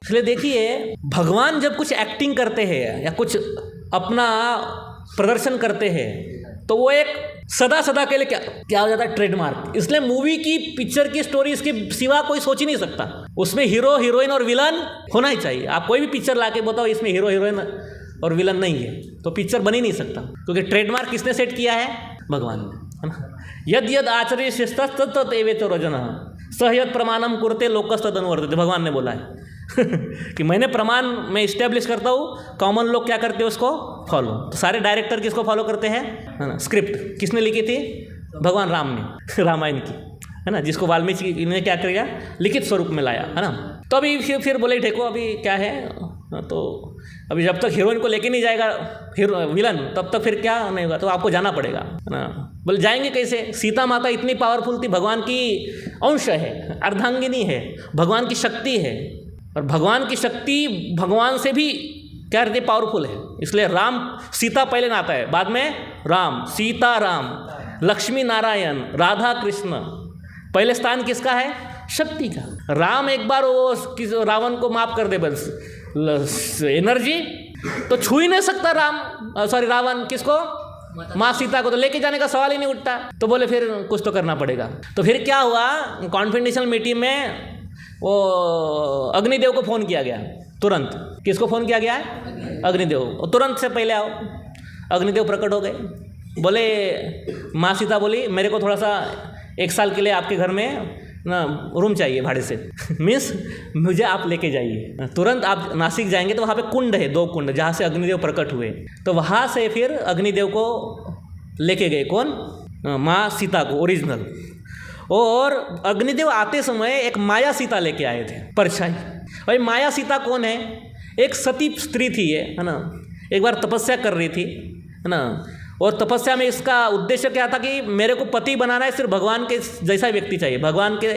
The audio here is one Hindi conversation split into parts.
इसलिए देखिए, भगवान जब कुछ एक्टिंग करते हैं या कुछ अपना प्रदर्शन करते हैं तो वो एक सदा के लिए क्या हो जाता है, ट्रेडमार्क। इसलिए मूवी की, पिक्चर की स्टोरी इसके सिवा कोई सोच ही नहीं सकता। उसमें हीरो हीरोइन और विलन होना ही चाहिए। आप कोई भी पिक्चर लाके बताओ इसमें हीरो हीरोइन और विलन नहीं है तो पिक्चर बन ही नहीं सकता, क्योंकि ट्रेडमार्क किसने सेट किया है, भगवान ने, है ना। यद यद आचर्य शिष्टः तत् एवेतो रजनः सहयत प्रमाणम कुरते लोकस्तद अनुवर्तते, भगवान ने बोला है कि मैंने प्रमाण में इस्टेब्लिश करता हूँ, कॉमन लोग क्या करते हैं उसको फॉलो। तो सारे डायरेक्टर किसको फॉलो करते हैं, है ना। स्क्रिप्ट किसने लिखी थी, भगवान राम ने, रामायण की, है ना, जिसको वाल्मीकि ने क्या किया, लिखित स्वरूप में लाया, है ना। तो अभी फिर बोले देखो अभी क्या है, तो अभी जब तक हीरोइन को लेके नहीं जाएगा विलन, तब तक फिर क्या नहीं होगा, तो आपको जाना पड़ेगा, है ना। बोले जाएंगे कैसे, सीता माता इतनी पावरफुल थी, भगवान की अंश है, अर्धांगिनी है, भगवान की शक्ति है, और भगवान की शक्ति भगवान से भी क्या रहती है, पावरफुल है। इसलिए राम सीता पहले ना आता है, बाद में राम, सीता राम, लक्ष्मी नारायण, राधा कृष्ण, पहले स्थान किसका है, शक्ति का। राम एक बार वो रावण को माफ कर दे बस एनर्जी तो छू ही नहीं सकता रावण किसको, माँ सीता को, तो लेके जाने का सवाल ही नहीं उठता। तो बोले फिर कुछ तो करना पड़ेगा। तो फिर क्या हुआ, कॉन्फिडेंशियल मीटिंग में वो अग्निदेव को फ़ोन किया गया तुरंत। किसको फ़ोन किया गया है, अग्निदेव। तुरंत से पहले आओ। अग्निदेव प्रकट हो गए, बोले माँ सीता बोली मेरे को थोड़ा सा 1 साल के लिए आपके घर में ना रूम चाहिए भाड़े से मीन्स मुझे आप लेके जाइए। तुरंत आप नासिक जाएंगे तो वहाँ पे कुंड है, 2 कुंड, जहाँ से अग्निदेव प्रकट हुए। तो वहाँ से फिर अग्निदेव को लेके गए, कौन, माँ सीता को ओरिजिनल। और अग्निदेव आते समय एक माया सीता लेके आए थे, परछाई। भाई माया सीता कौन है, एक सती स्त्री थी ये, है ना। एक बार तपस्या कर रही थी, है ना, और तपस्या में इसका उद्देश्य क्या था कि मेरे को पति बनाना है, सिर्फ भगवान के जैसा व्यक्ति चाहिए, भगवान के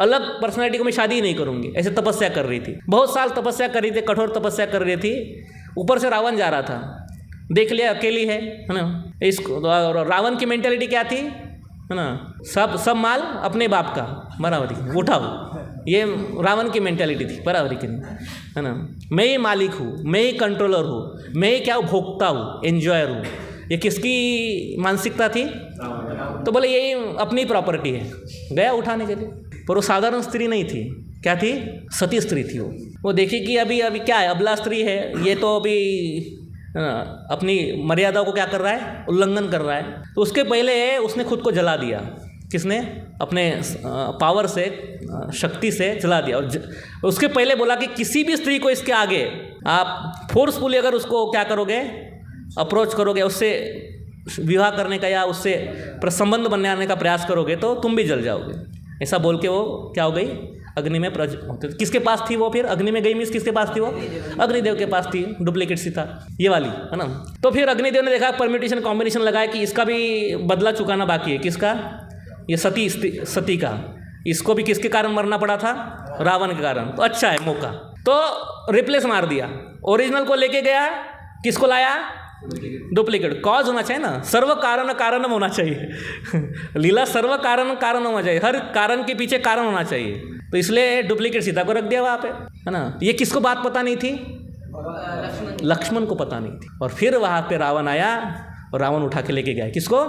अलग पर्सनैलिटी को मैं शादी ही नहीं करूँगी, ऐसे तपस्या कर रही थी। बहुत साल तपस्या कर रही थी, कठोर तपस्या कर रही थी। ऊपर से रावण जा रहा था, देख लिया अकेली है ना। इसको रावण की मेंटेलिटी क्या थी, है ना, सब माल अपने बाप का, बराबरी उठाओ, ये रावण की मेंटेलिटी थी, बराबरी की, है ना। मैं ही मालिक हूँ, मैं ही कंट्रोलर हूँ, मैं ही क्या भोगता हूँ, एंजॉयर हूँ। ये किसकी मानसिकता थी, तो बोले यही अपनी प्रॉपर्टी है, गया उठाने के लिए। पर वो साधारण स्त्री नहीं थी, क्या थी, सती स्त्री थी वो देखी कि अभी क्या है, अबला स्त्री है, ये तो अभी अपनी मर्यादा को क्या कर रहा है, उल्लंघन कर रहा है। तो उसके पहले उसने खुद को जला दिया। किसने, अपने पावर से, शक्ति से जला दिया। और उसके पहले बोला कि किसी भी स्त्री को इसके आगे आप फोर्सफुली अगर उसको क्या करोगे, अप्रोच करोगे, उससे विवाह करने का या उससे संबंध बनाने का प्रयास करोगे तो तुम भी जल जाओगे। ऐसा बोल के वो क्या हो गई, अग्नि में किसके पास थी वो, फिर अग्नि में गई मीन्स किसके पास थी वो, अग्निदेव के पास थी, डुप्लीकेट सीता ये वाली, है ना। तो फिर अग्निदेव ने देखा, परम्यूटेशन कॉम्बिनेशन लगाया कि इसका भी बदला चुकाना बाकी है। किसका, ये सती का। इसको भी किसके कारण मरना पड़ा था, रावण के कारण। तो अच्छा है मौका, तो रिप्लेस मार दिया। ओरिजिनल को लेके गया, किसको लाया, डुप्लीकेट। कॉज होना चाहिए ना, सर्व कारण होना चाहिए लीला सर्व कारण होना चाहिए, हर कारण के पीछे कारण होना चाहिए। तो इसलिए डुप्लीकेट सीता को रख दिया वहाँ पे, है ना। ये किसको बात पता नहीं थी, लक्ष्मण को पता नहीं थी। और फिर वहाँ पे रावण आया और रावण उठा के लेके गया किसको,